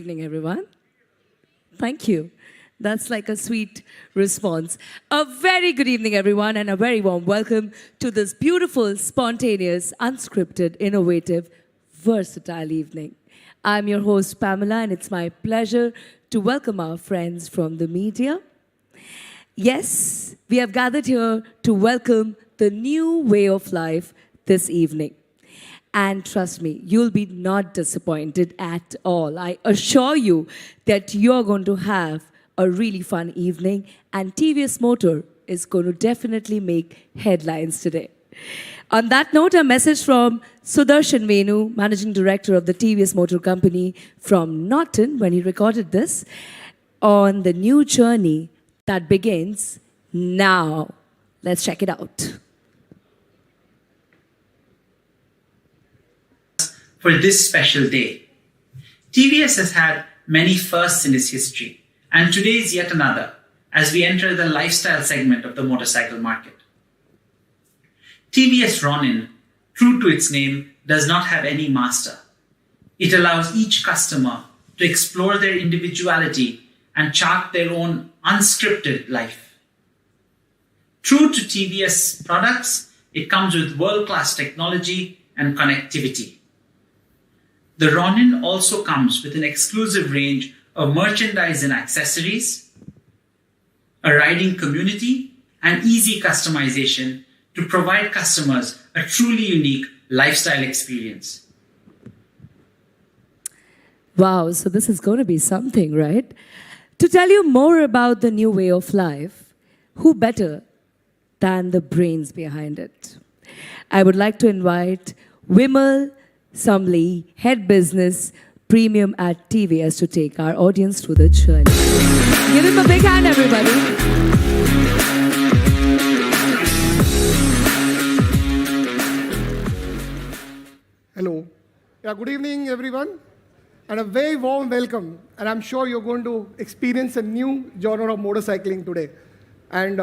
evening, everyone. Thank you. That's like a sweet response. A very good evening, everyone, and a very warm welcome to this beautiful, spontaneous, unscripted, innovative, versatile evening. I'm your host, Pamela, and it's my pleasure to welcome our friends from the media. Yes, we have gathered here to welcome the new way of life this evening. And trust me, you'll be not disappointed at all. I assure you that you're going to have a really fun evening, and TVS Motor is going to definitely make headlines today. On that note, a message from Sudarshan Venu, Managing Director of the TVS Motor Company from Norton, when he recorded this, on the new journey that begins now. Let's check it out. For this special day. TVS has had many firsts in its history, and today is yet another as we enter the lifestyle segment of the motorcycle market. TVS Ronin, true to its name, does not have any master. It allows each customer to explore their individuality and chart their own unscripted life. True to TVS products, it comes with world-class technology and connectivity. The Ronin also comes with an exclusive range of merchandise and accessories, a riding community, and easy customization to provide customers a truly unique lifestyle experience. Wow, so this is going to be something, right? To tell you more about the new way of life, who better than the brains behind it? I would like to invite Vimal Samli, Head Business Premium at TVS, to take our audience through the journey. Give him a big hand, everybody. Hello. Yeah, good evening, everyone, and a very warm welcome. And I'm sure you're going to experience a new genre of motorcycling today. And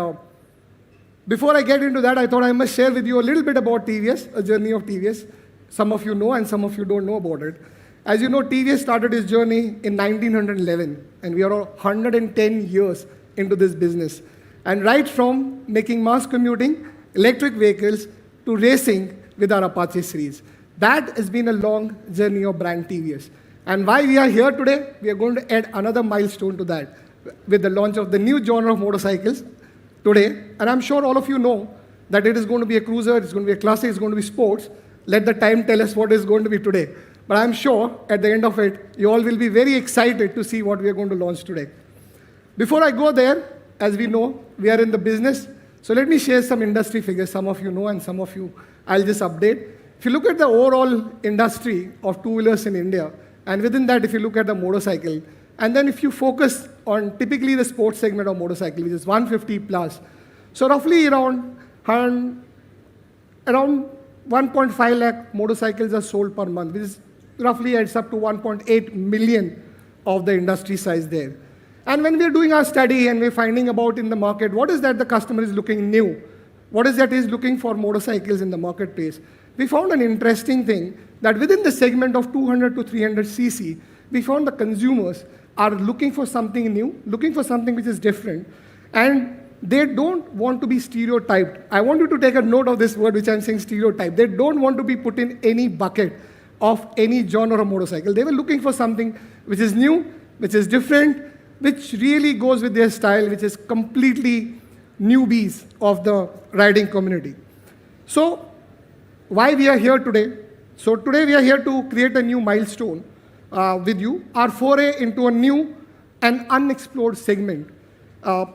before I get into that, I thought I must share with you a little bit about TVS, a journey of TVS. Some of you know and some of you don't know about it. As you know, TVS started its journey in 1911, and we are 110 years into this business. And right from making mass commuting, electric vehicles, to racing with our Apache series. That has been a long journey of brand TVS. And why we are here today, we are going to add another milestone to that with the launch of the new genre of motorcycles today. And I'm sure all of you know that it is going to be a cruiser, it's going to be a classic, it's going to be sports. Let the time tell us what is going to be today. But I'm sure at the end of it, you all will be very excited to see what we are going to launch today. Before I go there, as we know, we are in the business. So let me share some industry figures. Some of you know and some of you I'll just update. If you look at the overall industry of two-wheelers in India, and within that, if you look at the motorcycle, and then if you focus on typically the sports segment of motorcycle, which is 150 plus, so roughly around 1.5 lakh motorcycles are sold per month, which is roughly adds up to 1.8 million of the industry size there. And when we're doing our study and we're finding about in the market, what is that the customer is looking new? What is that he's looking for motorcycles in the marketplace? We found an interesting thing that within the segment of 200 to 300 cc, we found the consumers are looking for something new, looking for something which is different, and they don't want to be stereotyped. I want you to take a note of this word which I'm saying, stereotype. They don't want to be put in any bucket of any genre of motorcycle. They were looking for something which is new, which is different, which really goes with their style, which is completely newbies of the riding community. So why we are here today? So today we are here to create a new milestone with you, our foray into a new and unexplored segment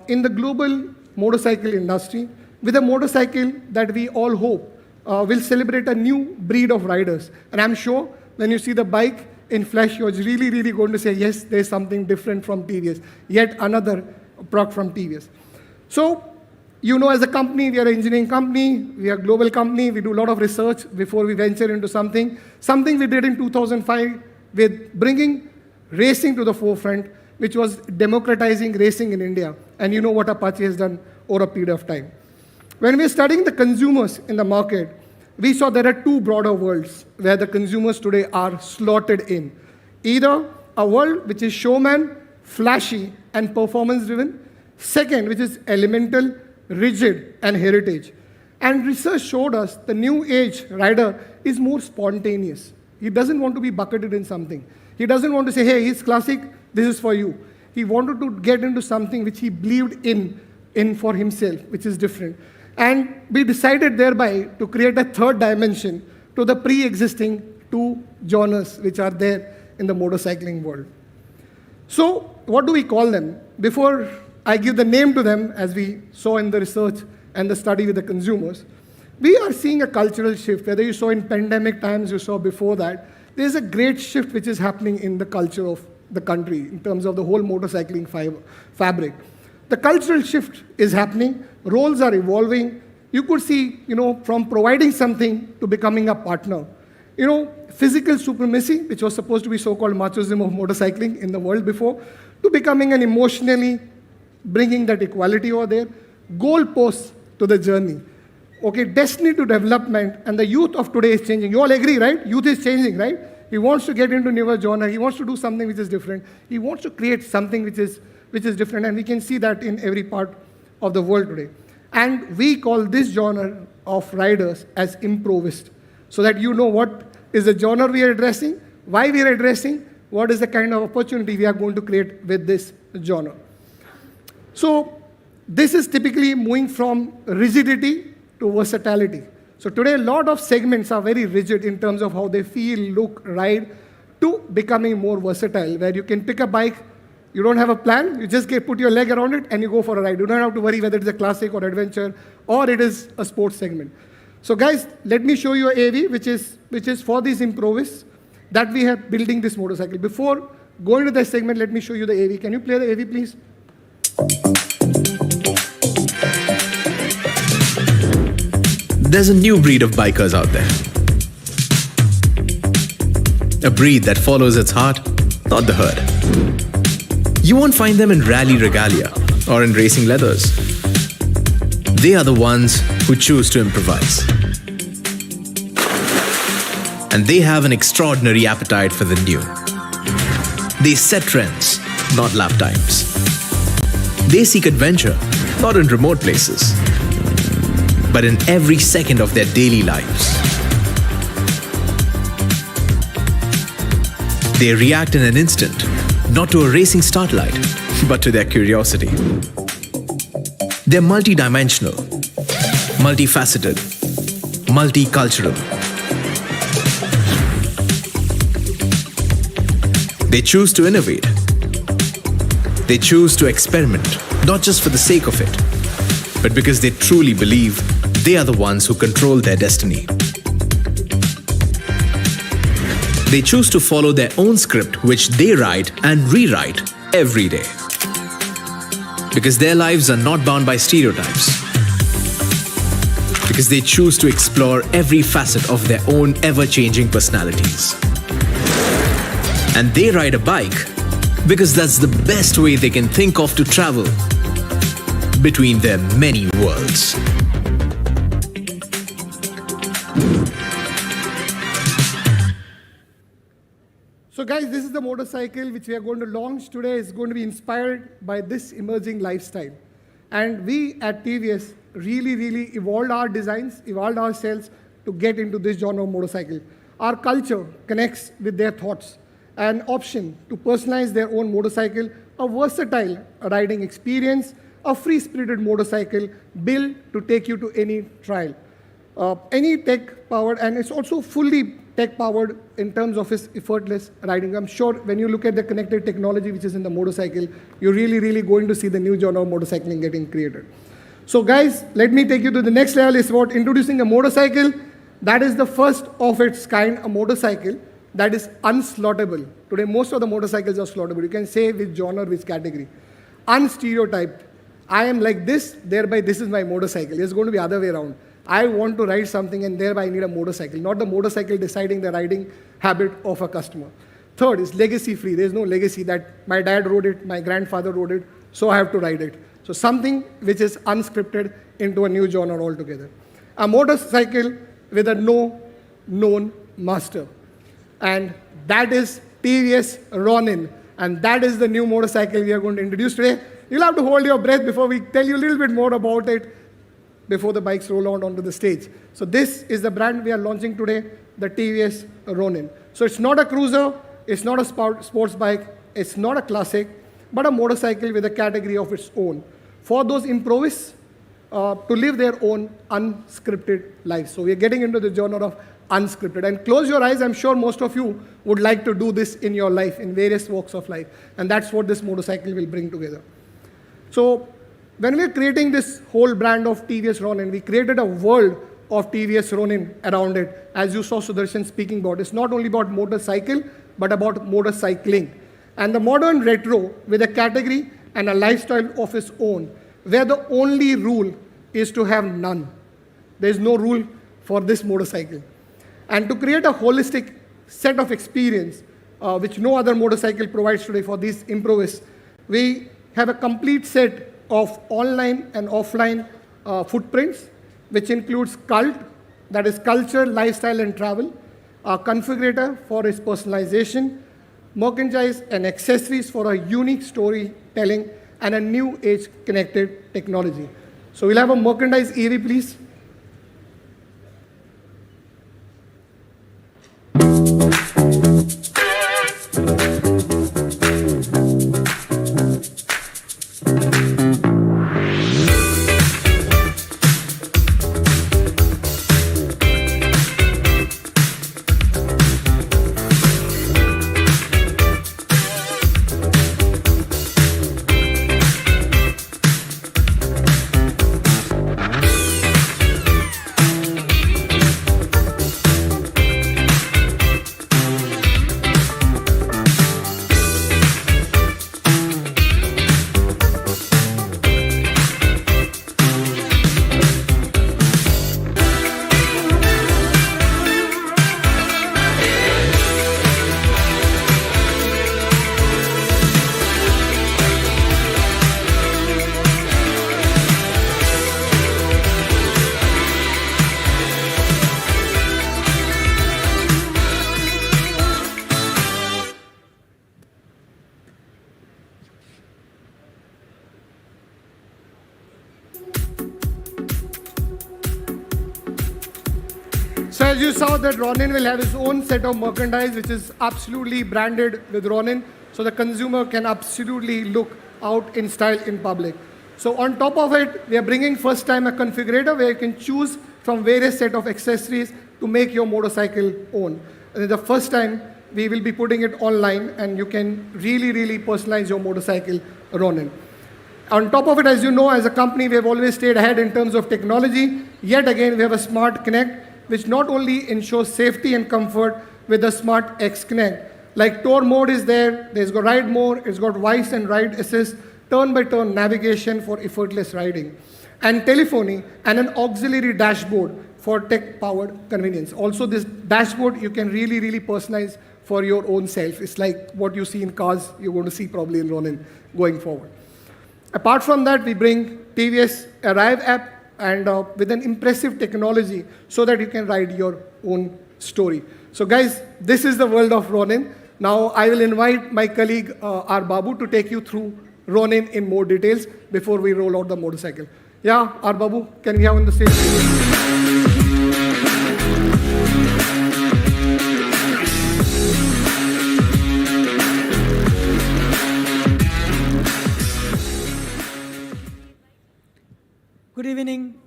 in the global motorcycle industry, with a motorcycle that we all hope will celebrate a new breed of riders. And I'm sure when you see the bike in flesh, you're really, really going to say, yes, there's something different from TVS, yet another product from TVS. So, you know, as a company, we are an engineering company, we are a global company, we do a lot of research before we venture into something. Something we did in 2005 with bringing racing to the forefront, which was democratizing racing in India. And you know what Apache has done over a period of time. When we're studying the consumers in the market, we saw there are two broader worlds where the consumers today are slotted in. Either a world which is showman, flashy, and performance-driven. Second, which is elemental, rigid, and heritage. And research showed us the new age rider is more spontaneous. He doesn't want to be bucketed in something. He doesn't want to say, hey, he's classic, this is for you. He wanted to get into something which he believed in for himself, which is different. And we decided thereby to create a third dimension to the pre-existing two genres which are there in the motorcycling world. So what do we call them? Before I give the name to them, as we saw in the research and the study with the consumers, we are seeing a cultural shift. Whether you saw in pandemic times, you saw before that, there's a great shift which is happening in the culture of the country in terms of the whole motorcycling fabric. The cultural shift is happening. Roles are evolving. You could see, from providing something to becoming a partner. Physical supremacy, which was supposed to be so-called machismo of motorcycling in the world before, to becoming an emotionally bringing that equality over there. Goalposts to the journey. Okay, destiny to development, and the youth of today is changing. You all agree, right? Youth is changing, right? He wants to get into newer genre. He wants to do something which is different. He wants to create something which is different, and we can see that in every part of the world today. And we call this genre of riders as improvist, so that you know what is the genre we are addressing, why we are addressing, what is the kind of opportunity we are going to create with this genre. So this is typically moving from rigidity to versatility. So today, a lot of segments are very rigid in terms of how they feel, look, ride, to becoming more versatile, where you can pick a bike, you don't have a plan, you just put your leg around it and you go for a ride. You don't have to worry whether it's a classic or adventure or it is a sports segment. So guys, let me show you a AV, which is for these improvists that we have building this motorcycle. Before going to that segment, let me show you the AV. Can you play the AV, please? There's a new breed of bikers out there. A breed that follows its heart, not the herd. You won't find them in rally regalia or in racing leathers. They are the ones who choose to improvise. And they have an extraordinary appetite for the new. They set trends, not lap times. They seek adventure, not in remote places, but in every second of their daily lives. They react in an instant, not to a racing start light, but to their curiosity. They're multidimensional, multifaceted, multicultural. They choose to innovate. They choose to experiment, not just for the sake of it, but because they truly believe they are the ones who control their destiny. They choose to follow their own script, which they write and rewrite every day. Because their lives are not bound by stereotypes. Because they choose to explore every facet of their own ever-changing personalities. And they ride a bike because that's the best way they can think of to travel between their many worlds. So guys, this is the motorcycle which we are going to launch today. It's going to be inspired by this emerging lifestyle. And we at TVS really evolved our designs, evolved ourselves to get into this genre of motorcycle. Our culture connects with their thoughts. An option to personalize their own motorcycle, a versatile riding experience, a free-spirited motorcycle built to take you to any trial. Any tech-powered, and it's also fully tech-powered in terms of its effortless riding. I'm sure when you look at the connected technology which is in the motorcycle, you're really going to see the new genre of motorcycling getting created. So guys, let me take you to the next level. It's about introducing a motorcycle that is the first of its kind, a motorcycle that is unslotable. Today, most of the motorcycles are slottable. You can say which genre, which category. Unstereotyped. I am like this, thereby this is my motorcycle. It's going to be the other way around. I want to ride something and thereby I need a motorcycle, not the motorcycle deciding the riding habit of a customer. Third is legacy free. There's no legacy that my dad rode it, my grandfather rode it, so I have to ride it. So something which is unscripted into a new genre altogether. A motorcycle with a no known master. And that is TVS Ronin. And that is the new motorcycle we are going to introduce today. You'll have to hold your breath before we tell you a little bit more about it before the bikes roll out onto the stage. So this is the brand we are launching today, the TVS Ronin. So it's not a cruiser, it's not a sports bike, it's not a classic, but a motorcycle with a category of its own. For those improvists to live their own unscripted lives. So we're getting into the genre of unscripted. And close your eyes, I'm sure most of you would like to do this in your life, in various walks of life. And that's what this motorcycle will bring together. So when we're creating this whole brand of TVS Ronin, we created a world of TVS Ronin around it. As you saw Sudarshan speaking about, it's not only about motorcycle, but about motorcycling. And the modern retro with a category and a lifestyle of its own, where the only rule is to have none. There's no rule for this motorcycle. And to create a holistic set of experience, which no other motorcycle provides today for these improvists, we have a complete set of online and offline footprints, which includes cult, that is culture, lifestyle, and travel, a configurator for its personalization, merchandise and accessories for a unique storytelling, and a new age connected technology. So we'll have a merchandise EV, please. So as you saw that Ronin will have its own set of merchandise, which is absolutely branded with Ronin, so the consumer can absolutely look out in style in public. So on top of it, we are bringing first time a configurator where you can choose from various set of accessories to make your motorcycle own. And the first time we will be putting it online and you can really personalize your motorcycle Ronin. On top of it, as you know, as a company, we have always stayed ahead in terms of technology. Yet again, we have a Smart Connect, which not only ensures safety and comfort with the Smart X Connect. Like tour mode is there, there's got ride mode, it's got voice and ride assist, turn-by-turn navigation for effortless riding, and telephony, and an auxiliary dashboard for tech-powered convenience. Also, this dashboard you can really personalize for your own self. It's like what you see in cars, you're going to see probably in Ronin going forward. Apart from that, we bring TVS Arrive app, and with an impressive technology so that you can write your own story. So guys, this is the world of Ronin. Now I will invite my colleague R. Babu to take you through Ronin in more details before we roll out the motorcycle. Yeah, R. Babu, can we have on the stage? Good evening.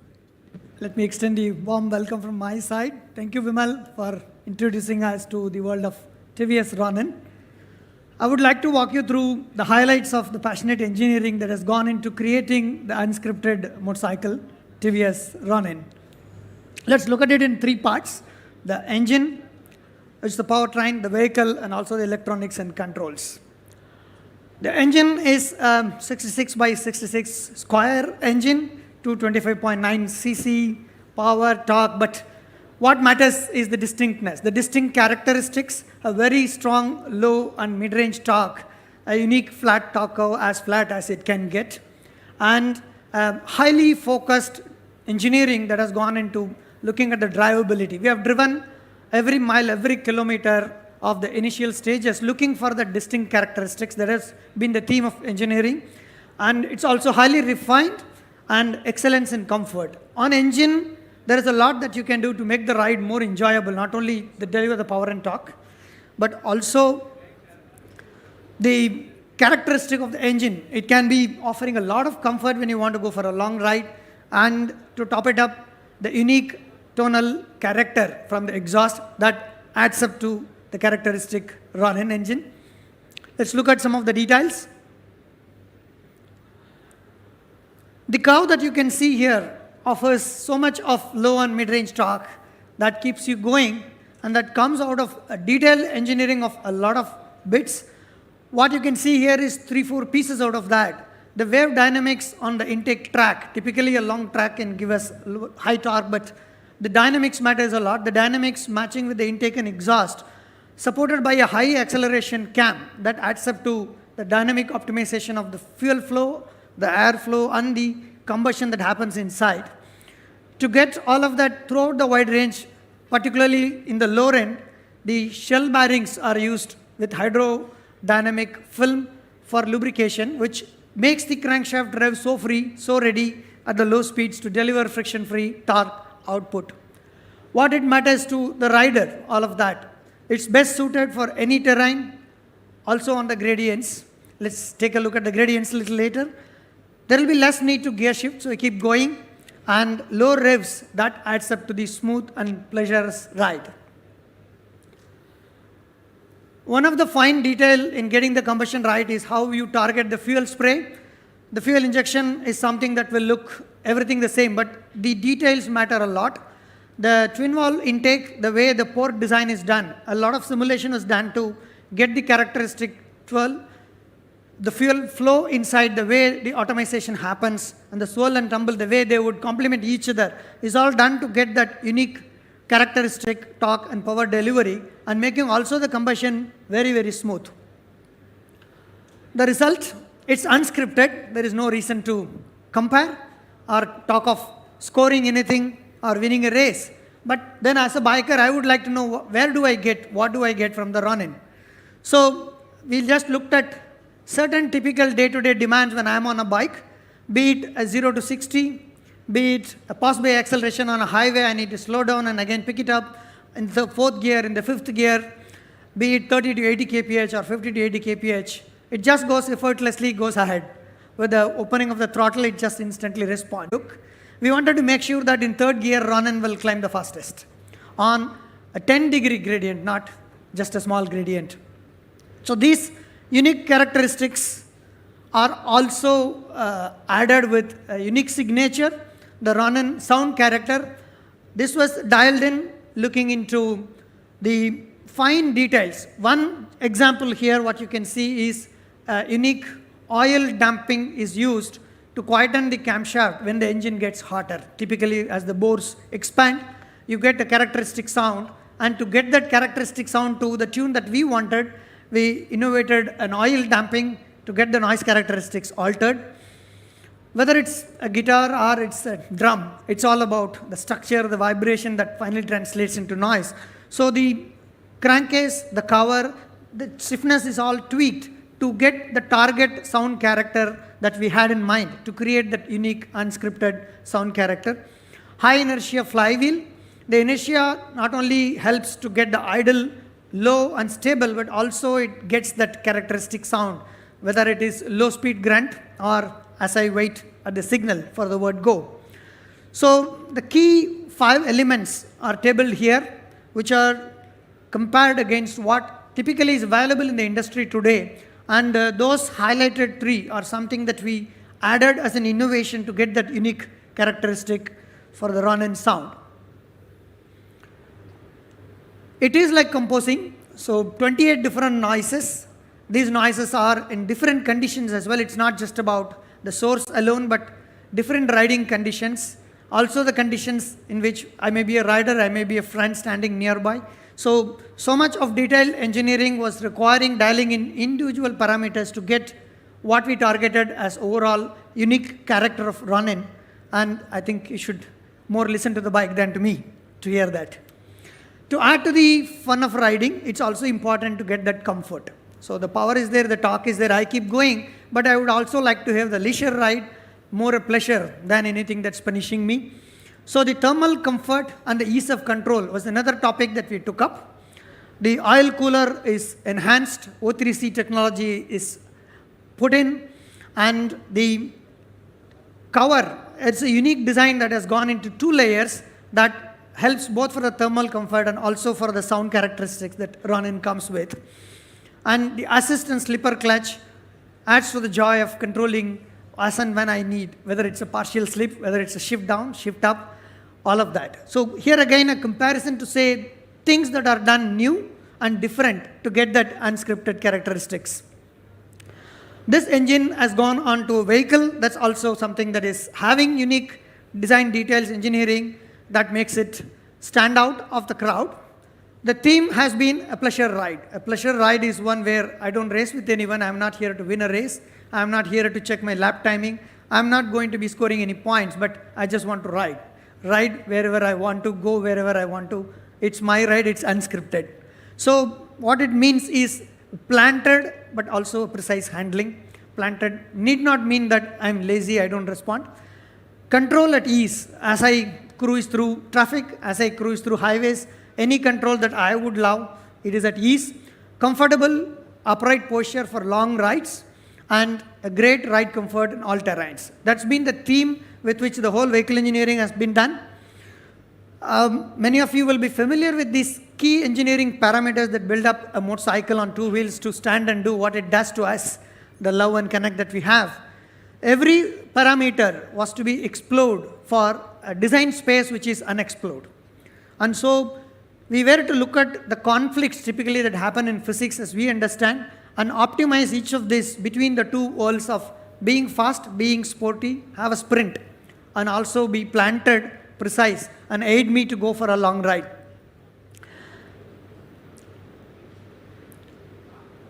Let me extend a warm welcome from my side. Thank you, Vimal, for introducing us to the world of TVS Ronin. I would like to walk you through the highlights of the passionate engineering that has gone into creating the unscripted motorcycle, TVS Ronin. Let's look at it in three parts: the engine, which is the powertrain, the vehicle, and also the electronics and controls. The engine is 66 by 66 square engine, 225.9 cc, power, torque, but what matters is the distinctness, the distinct characteristics, a very strong low and mid-range torque, a unique flat torque curve as flat as it can get, and highly focused engineering that has gone into looking at the drivability. We have driven every mile, every kilometer of the initial stages, looking for the distinct characteristics. That has been the theme of engineering. And it's also highly refined and excellence in comfort. On engine, there is a lot that you can do to make the ride more enjoyable, not only the deliver the power and torque, but also the characteristic of the engine. It can be offering a lot of comfort when you want to go for a long ride, and to top it up, the unique tonal character from the exhaust that adds up to the characteristic Ronin engine. Let's look at some of the details. The curve that you can see here offers so much of low and mid-range torque that keeps you going, and that comes out of a detailed engineering of a lot of bits. What you can see here is 3-4 pieces out of that. The wave dynamics on the intake track, typically a long track can give us high torque, but the dynamics matters a lot. The dynamics matching with the intake and exhaust, supported by a high acceleration cam that adds up to the dynamic optimization of the fuel flow, the air flow, and the combustion that happens inside. To get all of that throughout the wide range, particularly in the lower end, the shell bearings are used with hydrodynamic film for lubrication, which makes the crankshaft drive so free, so ready at the low speeds to deliver friction-free torque output. What it matters to the rider, all of that. It's best suited for any terrain, also on the gradients. Let's take a look at the gradients a little later. There will be less need to gear shift, so we keep going, and low revs, that adds up to the smooth and pleasurous ride. One of the fine detail in getting the combustion right is how you target the fuel spray. The fuel injection is something that will look everything the same, but the details matter a lot. The twin valve intake, the way the port design is done, a lot of simulation is done to get the characteristic twirl, the fuel flow inside, the way the automation happens, and the swirl and tumble, the way they would complement each other, is all done to get that unique characteristic torque and power delivery, and making also the combustion very, very smooth. The result, it's unscripted. There is no reason to compare or talk of scoring anything or winning a race. But then as a biker, I would like to know where do I get, what do I get from the Ronin? So we just looked at certain typical day-to-day demands when I am on a bike, be it a 0 to 60, be it a pass-by acceleration on a highway, I need to slow down and again pick it up in the 4th gear, in the 5th gear, be it 30 to 80 kph or 50 to 80 kph. It just goes effortlessly, goes ahead. With the opening of the throttle, it just instantly responds. Look, we wanted to make sure that in 3rd gear, Ronin will climb the fastest on a 10-degree gradient, not just a small gradient. So these unique characteristics are also added with a unique signature, the Ronin sound character. This was dialed in looking into the fine details. One example here, what you can see is unique oil damping is used to quieten the camshaft when the engine gets hotter. Typically, as the bores expand, you get a characteristic sound, and to get that characteristic sound to the tune that we wanted, we innovated an oil damping to get the noise characteristics altered. Whether it's a guitar or it's a drum, it's all about the structure, the vibration that finally translates into noise. So the crankcase, the cover, the stiffness is all tweaked to get the target sound character that we had in mind to create that unique unscripted sound character. High inertia flywheel. The inertia not only helps to get the idle low and stable, but also it gets that characteristic sound, whether it is low speed grunt or as I wait at the signal for the word go. So the key 5 elements are tabled here, which are compared against what typically is available in the industry today. And those highlighted 3 are something that we added as an innovation to get that unique characteristic for the Ronin sound. It is like composing, so 28 different noises. These noises are in different conditions as well. It's not just about the source alone, but different riding conditions. Also the conditions in which I may be a rider, I may be a friend standing nearby. So much of detailed engineering was requiring dialing in individual parameters to get what we targeted as overall unique character of Ronin. And I think you should more listen to the bike than to me to hear that. To add to the fun of riding, it's also important to get that comfort. So the power is there, the torque is there, I keep going, but I would also like to have the leisure ride, more a pleasure than anything that's punishing me. So the thermal comfort and the ease of control was another topic that we took up. The oil cooler is enhanced, O3C technology is put in, and the cover, it's a unique design that has gone into 2 layers that helps both for the thermal comfort and also for the sound characteristics that Ronin comes with. And the assist and slipper clutch adds to the joy of controlling as and when I need, whether it's a partial slip, whether it's a shift down, shift up, all of that. So here again a comparison to say things that are done new and different to get that unscripted characteristics. This engine has gone on to a vehicle. That's also something that is having unique design details, engineering that makes it stand out of the crowd. The theme has been a pleasure ride. A pleasure ride is one where I don't race with anyone. I'm not here to win a race. I'm not here to check my lap timing. I'm not going to be scoring any points, but I just want to ride. Ride wherever I want to, go wherever I want to. It's my ride, it's unscripted. So what it means is planted, but also precise handling. Planted need not mean that I'm lazy, I don't respond. Control at ease. As I cruise through traffic, as I cruise through highways, any control that I would love, it is at ease. Comfortable, upright posture for long rides, and a great ride comfort in all terrains. That's been the theme with which the whole vehicle engineering has been done. Many of you will be familiar with these key engineering parameters that build up a motorcycle on 2 wheels to stand and do what it does to us, the love and connect that we have. Every parameter was to be explored for a design space which is unexplored. And so we were to look at the conflicts typically that happen in physics as we understand and optimize each of these between the 2 worlds of being fast, being sporty, have a sprint, and also be planted, precise, and aid me to go for a long ride.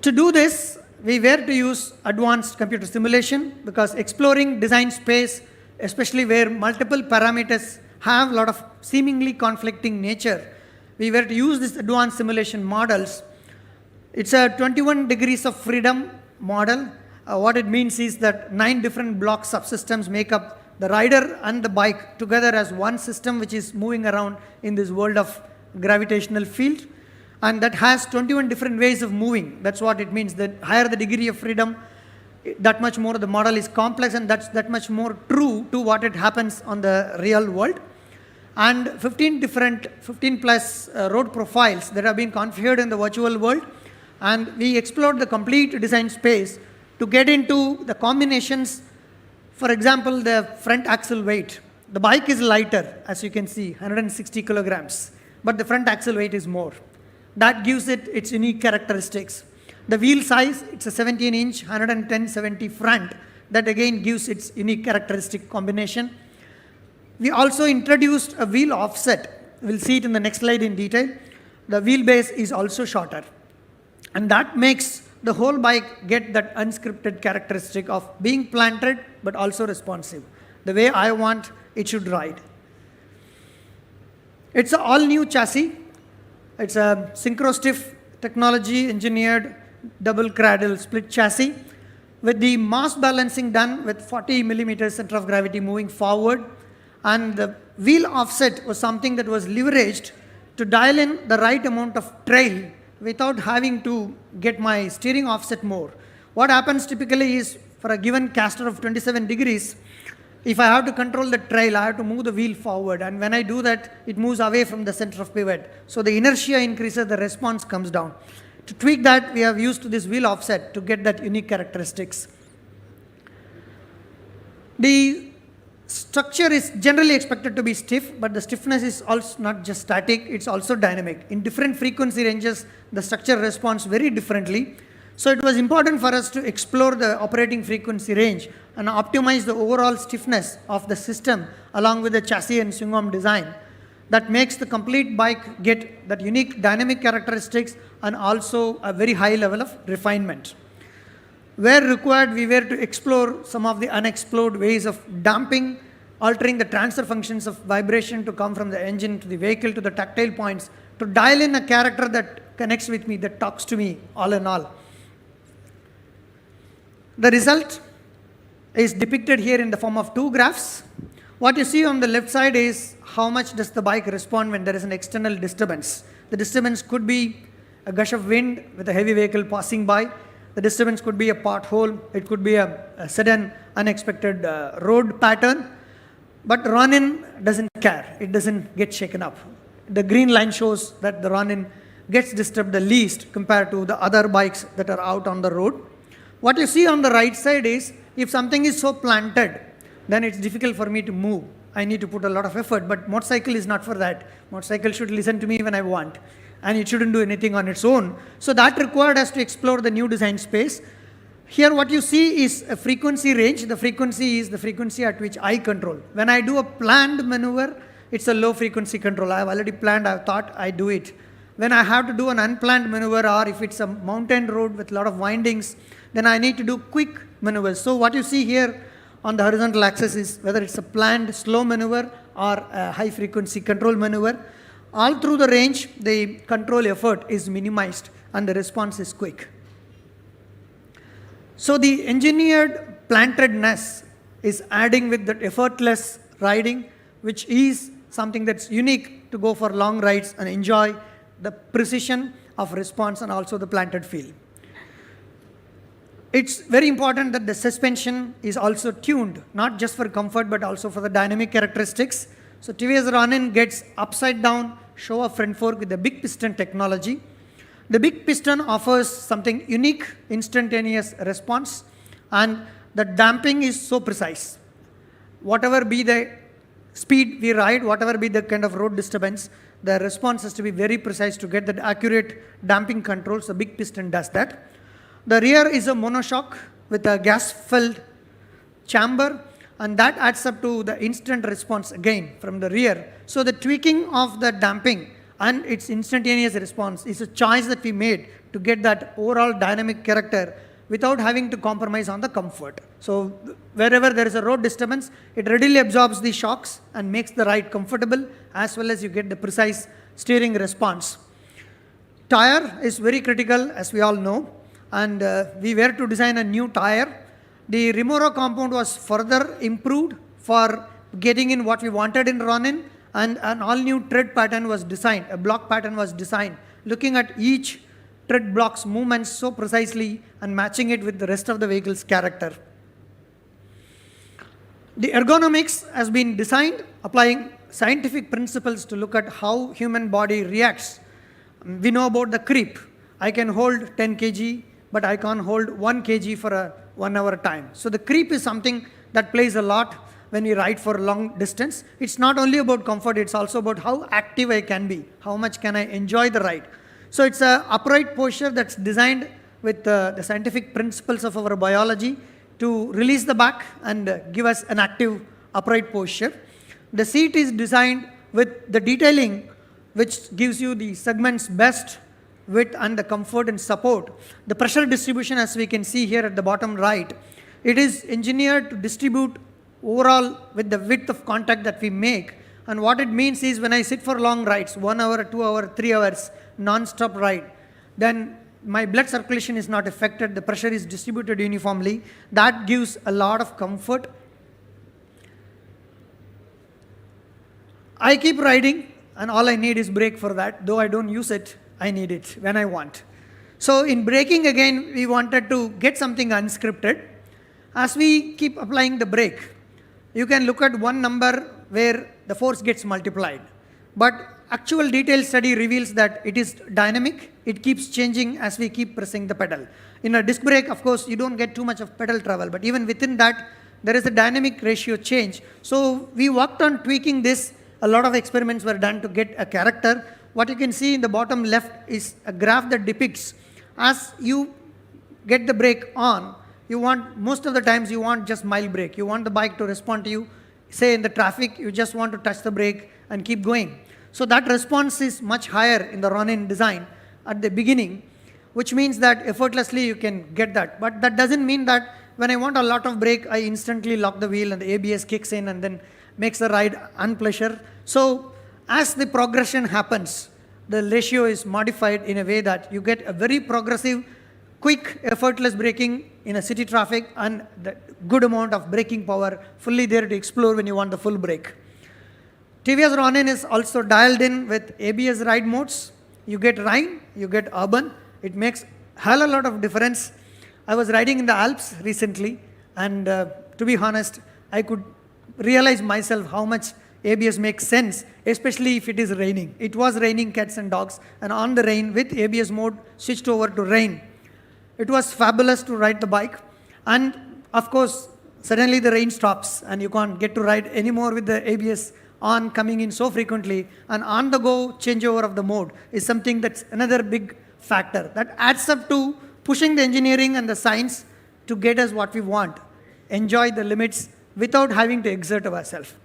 To do this, we were to use advanced computer simulation because exploring design space, especially where multiple parameters have a lot of seemingly conflicting nature, we were to use these advanced simulation models. It's a 21 degrees of freedom model. What it means is that 9 different block subsystems make up the rider and the bike together as one system which is moving around in this world of gravitational field. And that has 21 different ways of moving. That's what it means. That higher the degree of freedom, that much more the model is complex, and that's that much more true to what it happens on the real world. And 15 plus road profiles that have been configured in the virtual world. And we explored the complete design space to get into the combinations. For example, the front axle weight. The bike is lighter, as you can see, 160 kilograms, but the front axle weight is more. That gives it its unique characteristics. The wheel size, it's a 17-inch, 110/70 front. That again gives its unique characteristic combination. We also introduced a wheel offset. We'll see it in the next slide in detail. The wheelbase is also shorter. And that makes the whole bike get that unscripted characteristic of being planted but also responsive. The way I want it should ride. It's an all-new chassis. It's a synchro-stiff technology engineered double cradle split chassis with the mass balancing done with 40 millimeters center of gravity moving forward. And the wheel offset was something that was leveraged to dial in the right amount of trail without having to get my steering offset more. What happens typically is for a given caster of 27 degrees, if I have to control the trail, I have to move the wheel forward. And when I do that, it moves away from the center of pivot. So the inertia increases, the response comes down. To tweak that, we have used this wheel offset to get that unique characteristics. The structure is generally expected to be stiff, but the stiffness is also not just static, it's also dynamic. In different frequency ranges, the structure responds very differently. So it was important for us to explore the operating frequency range and optimize the overall stiffness of the system along with the chassis and swing arm design. That makes the complete bike get that unique dynamic characteristics and also a very high level of refinement. Where required, we were to explore some of the unexplored ways of damping, altering the transfer functions of vibration to come from the engine to the vehicle to the tactile points to dial in a character that connects with me, that talks to me all in all. The result is depicted here in the form of two graphs. What you see on the left side is how much does the bike respond when there is an external disturbance. The disturbance could be a gush of wind with a heavy vehicle passing by. The disturbance could be a pothole. It could be a sudden, unexpected road pattern. But Ronin doesn't care. It doesn't get shaken up. The green line shows that the Ronin gets disturbed the least compared to the other bikes that are out on the road. What you see on the right side is, if something is so planted, then it's difficult for me to move. I need to put a lot of effort, but motorcycle is not for that. Motorcycle should listen to me when I want, and it shouldn't do anything on its own. So that required us to explore the new design space. Here what you see is a frequency range. The frequency is the frequency at which I control. When I do a planned maneuver, it's a low frequency control. I have already planned, I've thought, I do it. When I have to do an unplanned maneuver, or if it's a mountain road with a lot of windings, then I need to do quick maneuvers. So what you see here on the horizontal axis is whether it's a planned slow maneuver or a high frequency control maneuver. All through the range, the control effort is minimized and the response is quick. So the engineered plantedness is adding with that effortless riding, which is something that's unique to go for long rides and enjoy the precision of response and also the planted feel. It's very important that the suspension is also tuned, not just for comfort, but also for the dynamic characteristics. So TVS Ronin gets upside down show of front fork with the big piston technology. The big piston offers something unique, instantaneous response, and the damping is so precise. Whatever be the speed we ride, whatever be the kind of road disturbance, the response has to be very precise to get that accurate damping control. So big piston does that. The rear is a monoshock with a gas-filled chamber, and that adds up to the instant response again from the rear. So the tweaking of the damping and its instantaneous response is a choice that we made to get that overall dynamic character without having to compromise on the comfort. So wherever there is a road disturbance, it readily absorbs the shocks and makes the ride comfortable, as well as you get the precise steering response. Tire is very critical, as we all know. And we were to design a new tire. The Remoro compound was further improved for getting in what we wanted in Ronin, and an all-new tread pattern was designed, a block pattern was designed, looking at each tread block's movements so precisely and matching it with the rest of the vehicle's character. The ergonomics has been designed applying scientific principles to look at how human body reacts. We know about the creep. I can hold 10 kg, but I can't hold 1 kg for a 1 hour time. So the creep is something that plays a lot when we ride for a long distance. It's not only about comfort, it's also about how active I can be, how much can I enjoy the ride. So it's an upright posture that's designed with the scientific principles of our biology to release the back and give us an active upright posture. The seat is designed with the detailing which gives you the segment's best width and the comfort and support. The pressure distribution, as we can see here at the bottom right, it is engineered to distribute overall with the width of contact that we make. And what it means is when I sit for long rides, 1 hour, 2 hours, 3 hours, non-stop ride, then my blood circulation is not affected, the pressure is distributed uniformly. That gives a lot of comfort. I keep riding and all I need is brake for that. Though I don't use it, I need it when I want. So in braking again, we wanted to get something unscripted. As we keep applying the brake, you can look at one number where the force gets multiplied. But actual detailed study reveals that it is dynamic. It keeps changing as we keep pressing the pedal. In a disc brake, of course, you don't get too much of pedal travel, but even within that, there is a dynamic ratio change. So we worked on tweaking this. A lot of experiments were done to get a character. What you can see in the bottom left is a graph that depicts as you get the brake on, you want, most of the times you want just mild brake. You want the bike to respond to you. Say in the traffic, you just want to touch the brake and keep going. So that response is much higher in the Ronin design at the beginning, which means that effortlessly you can get that. But that doesn't mean that when I want a lot of brake, I instantly lock the wheel and the ABS kicks in and then makes the ride unpleasure. So as the progression happens, the ratio is modified in a way that you get a very progressive, quick, effortless braking in a city traffic and the good amount of braking power fully there to explore when you want the full brake. TVS Ronin is also dialed in with ABS ride modes. You get Rhine, you get urban. It makes hell a lot of difference. I was riding in the Alps recently, and to be honest, I could realize myself how much ABS makes sense, especially if it is raining. It was raining cats and dogs, and on the rain with ABS mode switched over to rain. It was fabulous to ride the bike, and of course, suddenly the rain stops and you can't get to ride anymore with the ABS on coming in so frequently, and on the go changeover of the mode is something that's another big factor that adds up to pushing the engineering and the science to get us what we want, enjoy the limits without having to exert ourselves.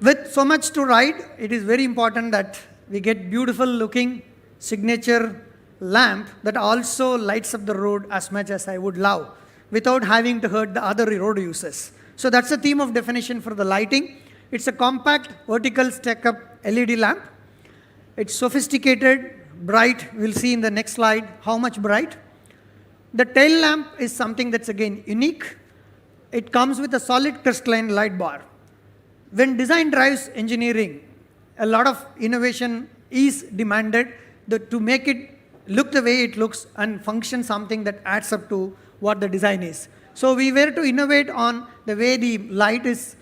With so much to ride, it is very important that we get beautiful looking signature lamp that also lights up the road as much as I would love without having to hurt the other road users. So that's the theme of definition for the lighting. It's a compact vertical stack-up LED lamp. It's sophisticated, bright. We'll see in the next slide how much bright. The tail lamp is something that's again unique. It comes with a solid crystalline light bar. When design drives engineering, a lot of innovation is demanded to make it look the way it looks and function something that adds up to what the design is. So we were to innovate on the way the light is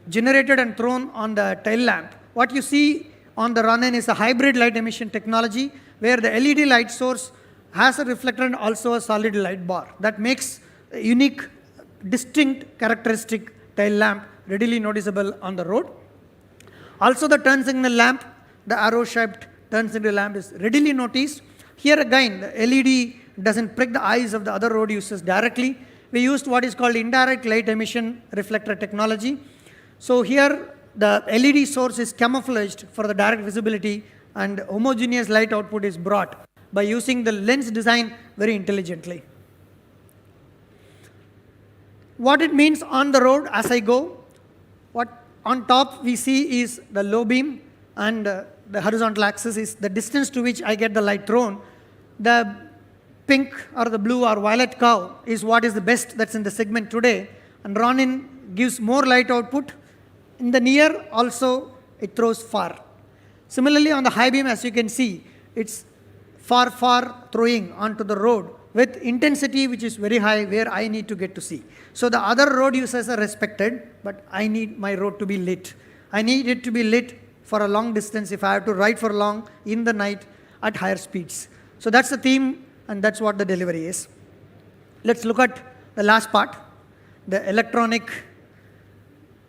generated and thrown on the tail lamp. What you see on the Ronin is a hybrid light emission technology where the LED light source has a reflector and also a solid light bar. That makes a unique, distinct characteristic tail lamp readily noticeable on the road. Also the turn signal lamp, the arrow-shaped turn signal lamp is readily noticed. Here again, the LED doesn't prick the eyes of the other road users directly. We used what is called indirect light emission reflector technology. So here the LED source is camouflaged for the direct visibility and homogeneous light output is brought by using the lens design very intelligently. What it means on the road as I go, what on top we see is the low beam and the horizontal axis is the distance to which I get the light thrown. The pink or the blue or violet curve is what is the best that's in the segment today, and Ronin gives more light output. In the near also it throws far. Similarly on the high beam, as you can see, it's far throwing onto the road with intensity which is very high where I need to get to see. So the other road users are respected, but I need my road to be lit. I need it to be lit for a long distance if I have to ride for long in the night at higher speeds. So that's the theme and that's what the delivery is. Let's look at the last part, the electronic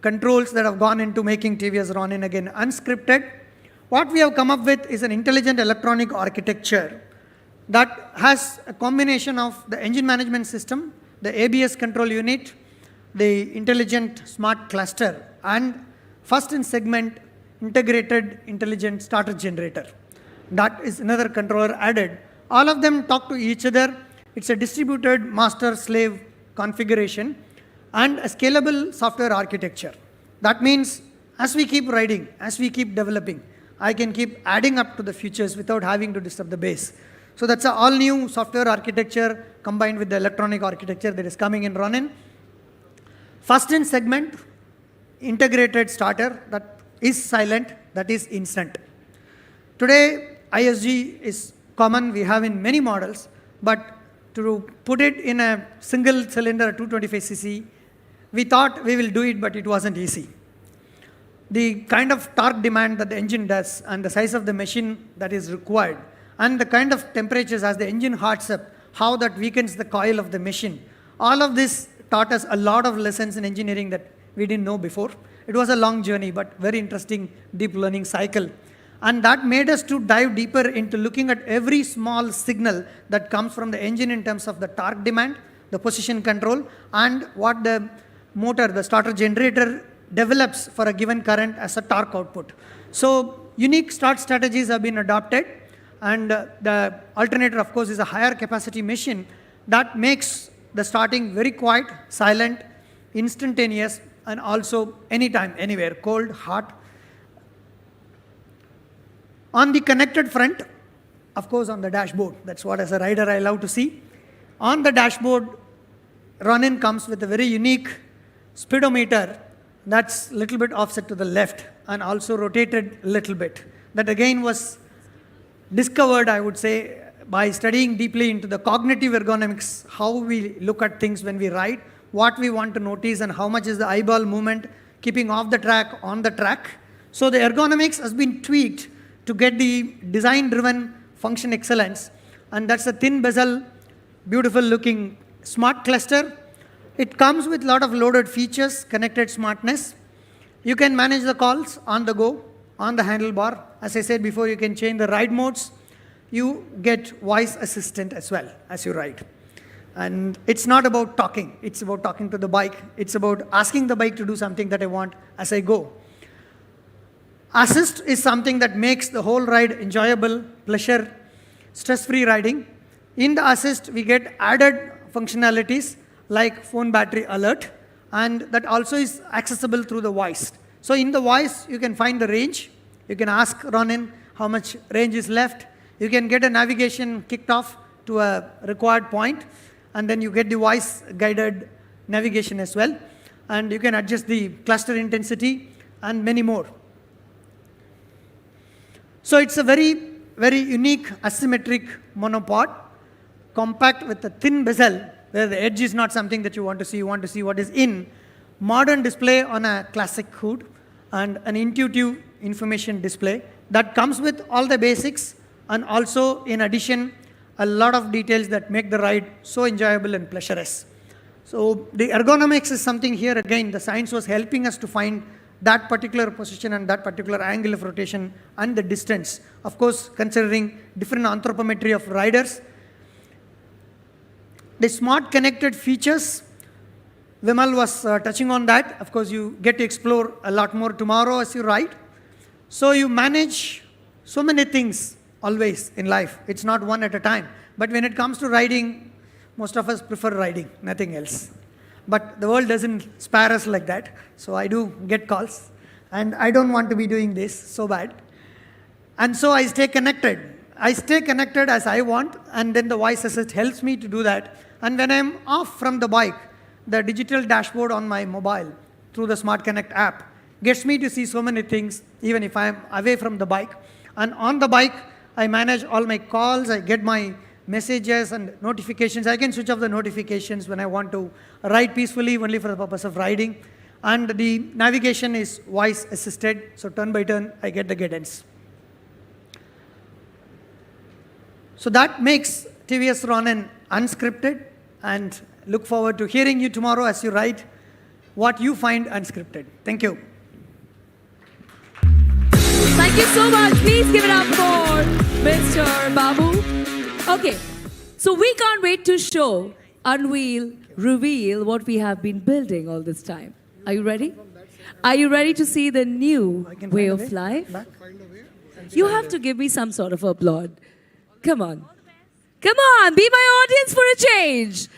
controls that have gone into making TVS Ronin again unscripted. What we have come up with is an intelligent electronic architecture that has a combination of the engine management system, the ABS control unit, the intelligent smart cluster, and first in segment integrated intelligent starter generator. That is another controller added. All of them talk to each other. It's a distributed master-slave configuration and a scalable software architecture. That means as we keep riding, as we keep developing, I can keep adding up to the features without having to disturb the base. So that's an all-new software architecture combined with the electronic architecture that is coming in Ronin. First in segment, integrated starter that is silent, that is instant. Today, ISG is common, we have in many models, but to put it in a single cylinder 225cc, we thought we will do it, but it wasn't easy. The kind of torque demand that the engine does and the size of the machine that is required and the kind of temperatures as the engine heats up, how that weakens the coil of the machine. All of this taught us a lot of lessons in engineering that we didn't know before. It was a long journey, but very interesting deep learning cycle. And that made us to dive deeper into looking at every small signal that comes from the engine in terms of the torque demand, the position control, and what the motor, the starter generator, develops for a given current as a torque output. So unique start strategies have been adopted, and the alternator, of course, is a higher capacity machine that makes the starting very quiet, silent, instantaneous, and also anytime, anywhere, cold, hot. On the connected front, of course, on the dashboard, that's what as a rider I love to see. On the dashboard, Ronin comes with a very unique speedometer that's a little bit offset to the left and also rotated a little bit. That again was discovered, I would say, by studying deeply into the cognitive ergonomics, how we look at things when we ride, what we want to notice, and how much is the eyeball movement, keeping off the track, on the track. So the ergonomics has been tweaked to get the design-driven function excellence, and that's a thin bezel, beautiful-looking smart cluster. It comes with a lot of loaded features, connected smartness. You can manage the calls on the go, on the handlebar. As I said before, you can change the ride modes. You get voice assistant as well as you ride. And it's not about talking. It's about talking to the bike. It's about asking the bike to do something that I want as I go. Assist is something that makes the whole ride enjoyable, pleasure, stress-free riding. In the assist, we get added functionalities like phone battery alert, and that also is accessible through the voice. So in the voice, you can find the range. You can ask Ronin how much range is left. You can get a navigation kicked off to a required point, and then you get the voice-guided navigation as well. And you can adjust the cluster intensity and many more. So it's a very, very unique asymmetric monopod, compact with a thin bezel, where the edge is not something that you want to see. You want to see what is in. Modern display on a classic hood, and an intuitive information display that comes with all the basics, and also, in addition, a lot of details that make the ride so enjoyable and pleasurous. So the ergonomics is something here, again, the science was helping us to find that particular position and that particular angle of rotation and the distance. Of course, considering different anthropometry of riders. The smart connected features, Vimal was touching on that. Of course, you get to explore a lot more tomorrow as you ride. So you manage so many things always in life. It's not one at a time. But when it comes to riding, most of us prefer riding, nothing else. But the world doesn't spare us like that. So I do get calls. And I don't want to be doing this so bad. And so I stay connected. I stay connected as I want, and then the voice assist helps me to do that. And when I'm off from the bike, the digital dashboard on my mobile through the Smart Connect app gets me to see so many things, even if I'm away from the bike. And on the bike, I manage all my calls, I get my messages and notifications. I can switch off the notifications when I want to ride peacefully, only for the purpose of riding. And the navigation is voice assisted, so turn by turn, I get the guidance. So that makes TVS Ronin unscripted, and look forward to hearing you tomorrow as you ride what you find unscripted. Thank you. Thank you so much. Please give it up for Mr. Babu. Okay, so we can't wait to show, unveil, reveal what we have been building all this time. Are you ready? Are you ready to see the new way of life? You have to give me some sort of applaud. Come on. Come on, be my audience for a change.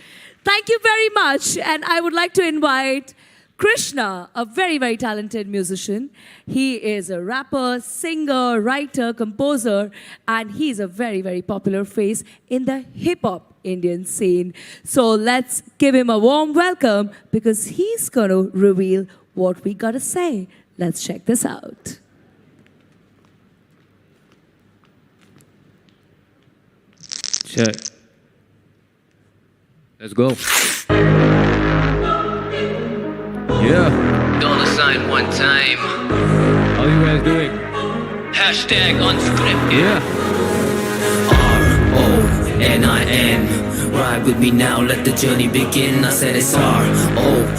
Thank you very much. And I would like to invite Krishna, a very, very talented musician. He is a rapper, singer, writer, composer, and he's a very, very popular face in the hip-hop Indian scene. So let's give him a warm welcome, because he's going to reveal what we got to say. Let's check this out. Check. Let's go. Yeah. $sign one time. How you guys doing? Hashtag unscripted. Yeah. RONIN. Ride with me now, let the journey begin. I said it's RONIN.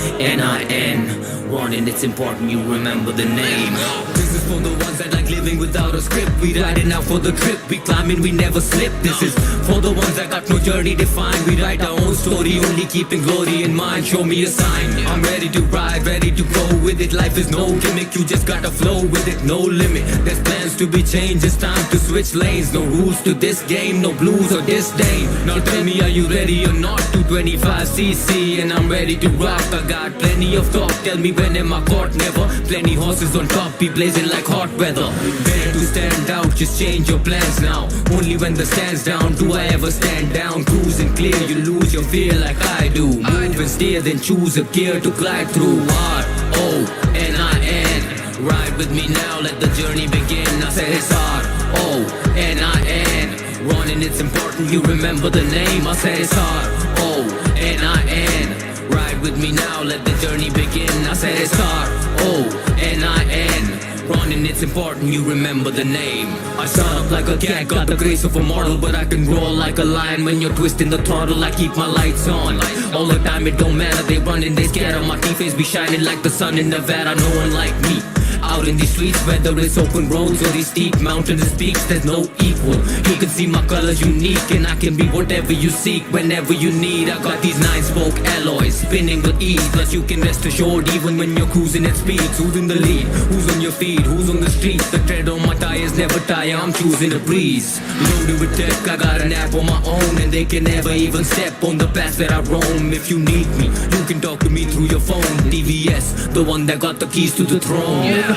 Ronin, it's important you remember the name. This is for the ones that like living without a script. We riding out for the trip, we climbing, we never slip. This is for the ones that got no journey defined. We write our own story, only keeping glory in mind. Show me a sign, I'm ready to ride, ready to go with it. Life is no gimmick, you just gotta flow with it, no limit. There's plans to be changed, it's time to switch lanes. No rules to this game, no blues or disdain. Now tell me, are you ready or not? 225cc and I'm ready to rock. I got plenty of talk, tell me when am I caught? Never. Plenty horses on top, be blazing blazing like hot weather. Dare to stand out, just change your plans now. Only when the stand's down do I ever stand down. Cruising clear, you lose your fear like I do. Move and steer, then choose a gear to glide through. R-O-N-I-N. Ride with me now, let the journey begin. I said it's R-O-N-I-N. Running, it's important you remember the name. I said it's R-O-N-I-N. Ride with me now, let the journey begin. I said it's R-O-N-I-N. Running, it's important you remember the name. I start up like a cat, got the grace of a mortal, but I can roar like a lion. When you're twisting the throttle, I keep my lights on. All the time it don't matter, they running, they scatter. My T-face be shining like the sun in Nevada. No one like me out in these streets, whether it's open roads or these steep mountains and peaks, there's no equal. You can see my colors unique, and I can be whatever you seek whenever you need. I got these 9-spoke alloys spinning with ease, plus you can rest assured even when you're cruising at speeds. Who's in the lead? Who's on your feet? Who's on the street? The tread on my tires never tire, I'm choosing the breeze. Loaded with tech, I got an app on my own, and they can never even step on the paths that I roam. If you need me, you can talk to me through your phone. TVS, the one that got the keys to the throne.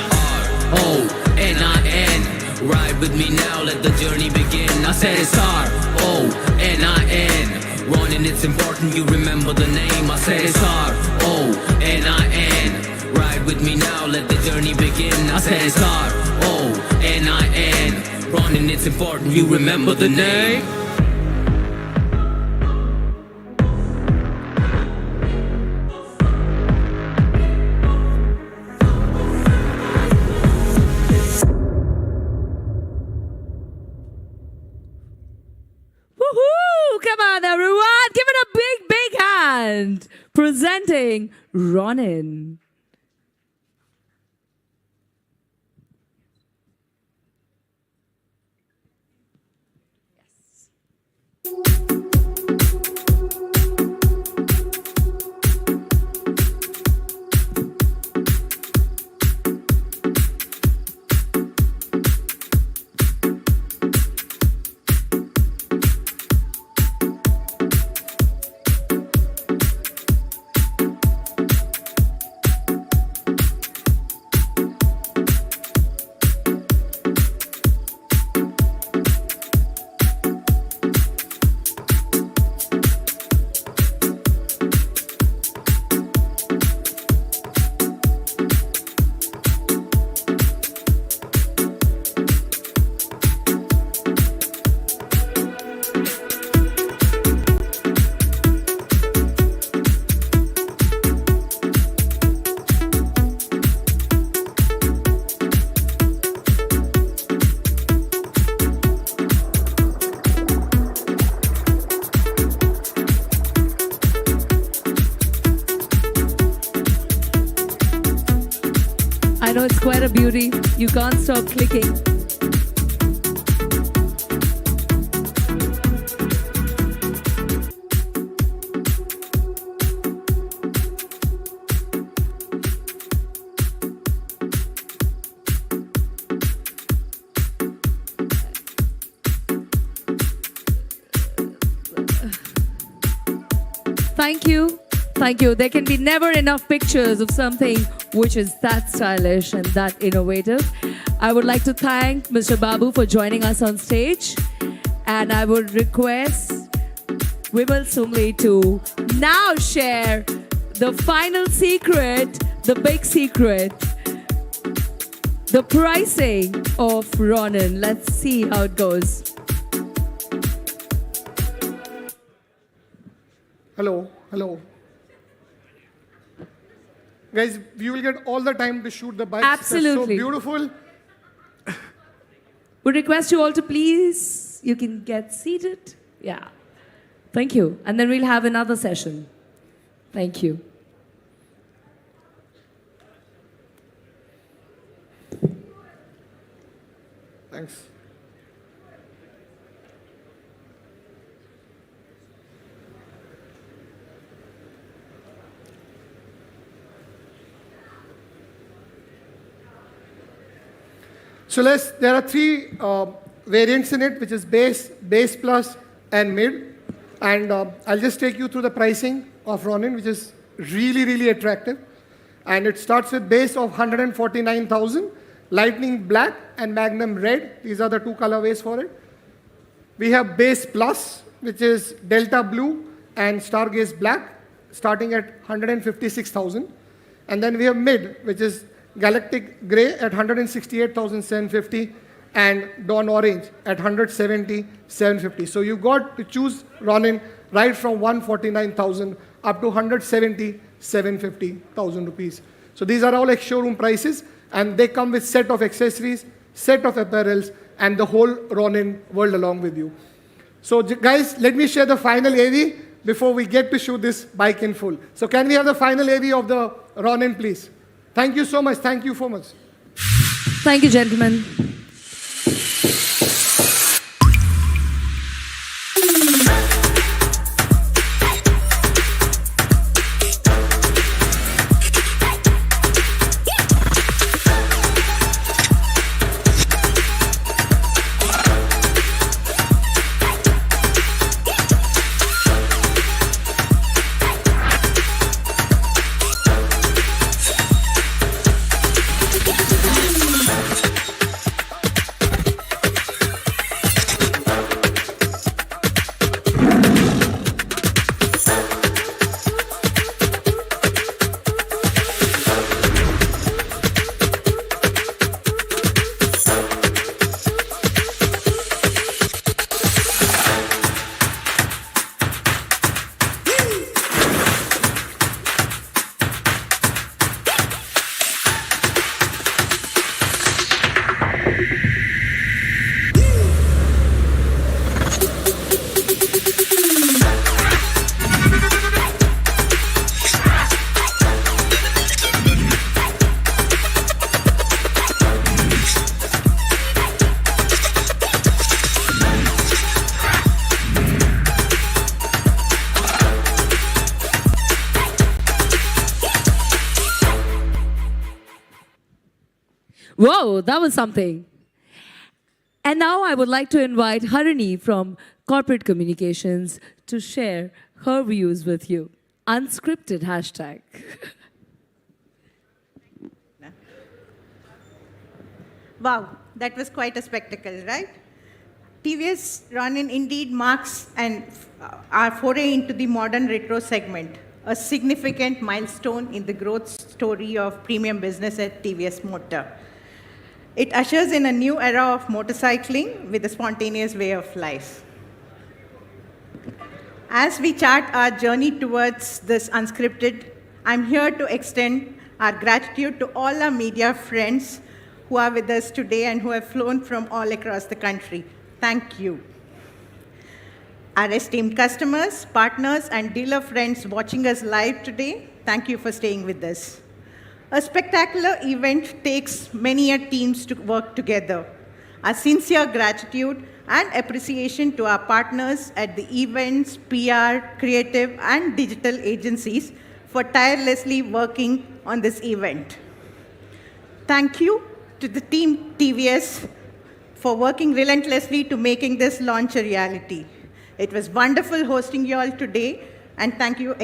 R-O-N-I-N. Ride with me now, let the journey begin. I said it's R-O-N-I-N. Running, it's important you remember the name. I said it's R-O-N-I-N. Ride with me now, let the journey begin. I said it's R-O-N-I-N. Running, it's important you remember the name. Woohoo! Come on, everyone. Give it a big, big hand. Presenting Ronin. I know it's quite a beauty. You can't stop clicking. Thank you. Thank you. There can be never enough pictures of something which is that stylish and that innovative. I would like to thank Mr. Babu for joining us on stage. And I would request Vimal Sumli to now share the final secret, the big secret, the pricing of Ronin. Let's see how it goes. Hello, hello. Guys, we will get all the time to shoot the bikes. Absolutely. They're so beautiful. We request you all to please, you can get seated. Yeah. Thank you. And then we'll have another session. Thank you. Thanks. So there are three variants in it, which is base, base plus, and mid. And I'll just take you through the pricing of Ronin, which is really, really attractive. And it starts with base of 149,000, Lightning Black and Magnum Red. These are the two colorways for it. We have Base Plus, which is Delta Blue and Stargaze Black, starting at 156,000. And then we have Mid, which is Galactic Grey at 168,750 and Dawn Orange at 170,750. So you got to choose Ronin right from 149,000 up to 170,750,000 rupees. So these are all ex-showroom prices, and they come with set of accessories, set of apparels, and the whole Ronin world along with you. So guys, let me share the final AV before we get to shoot this bike in full. So can we have the final AV of the Ronin, please? Thank you so much. Thank you so much. Thank you, gentlemen. Whoa, that was something. And now I would like to invite Harini from Corporate Communications to share her views with you. Unscripted hashtag. Wow, that was quite a spectacle, right? TVS Ronin indeed marks our foray into the modern retro segment, a significant milestone in the growth story of premium business at TVS Motor. It ushers in a new era of motorcycling with a spontaneous way of life. As we chart our journey towards this unscripted, I'm here to extend our gratitude to all our media friends who are with us today and who have flown from all across the country. Thank you. Our esteemed customers, partners, and dealer friends watching us live today, thank you for staying with us. A spectacular event takes many teams to work together. Our sincere gratitude and appreciation to our partners at the events, PR, creative, and digital agencies for tirelessly working on this event. Thank you to the team TVS for working relentlessly to making this launch a reality. It was wonderful hosting you all today, and thank you again.